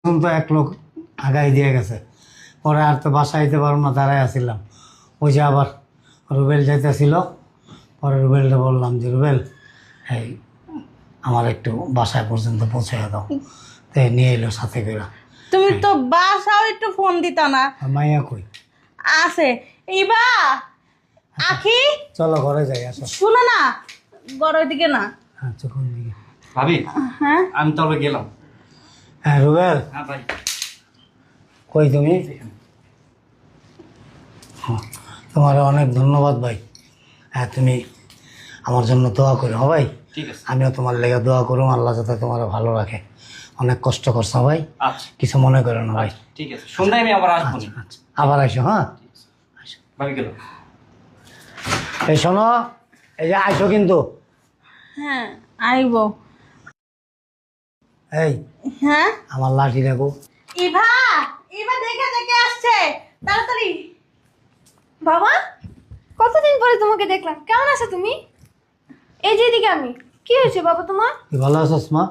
তো এক লোক আগাই দিয়ে গেছে, পরে আর তো বাসায় যেতে পারবো না, দাঁড়ায় আসছিলাম। ওই যে আবার রুবেল যাইতেছিল, পরে রুবেলটা বললাম যে রুবেল এই আমার একটু বাসায় পর্যন্ত পৌঁছে দাও, তো নিয়ে এলো সাথে করে। তুমি তো বাসাও একটু ফোন দিত না। আর মাইয়া কই? আছে ইবা আখি, চলো ঘরে যাই, আসো। শুনো না, গড়ের দিকে না। হ্যাঁ চোখের দিকে। ভাবি হ্যাঁ আমি তবে গেলাম। হ্যাঁ রুবেল, হ্যাঁ ভাই। কই তুমি? হ্যাঁ, তোমার অনেক ধন্যবাদ ভাই। হ্যাঁ তুমি আমার জন্য দোয়া করো ভাই। ঠিক আছে। আমিও তোমার লেগে দোয়া করুম, আল্লাহ যাতে তোমার ভালো রাখে। অনেক কষ্ট করছো ভাই, আচ্ছা কিছু মনে করো না ভাই। ঠিক আছে, সন্ধ্যায় আমি আবার আসবো। আচ্ছা আচ্ছা, আবার আসো। হ্যাঁ ভাবি গেল। এই শোনো, এই যে আইসো কিন্তু। হ্যাঁ আইবো। এই হ্যাঁ আমার লাঠি রাখো। ইভা, ইভা দেখে দেখে আসছে, তাড়াতাড়ি। বাবা, কতদিন পরে তোমাকে দেখলাম। কেমন আছো তুমি? এই যে এদিকে আমি। কি হয়েছে বাবা তোমার? তুই ভালো আছিস মা?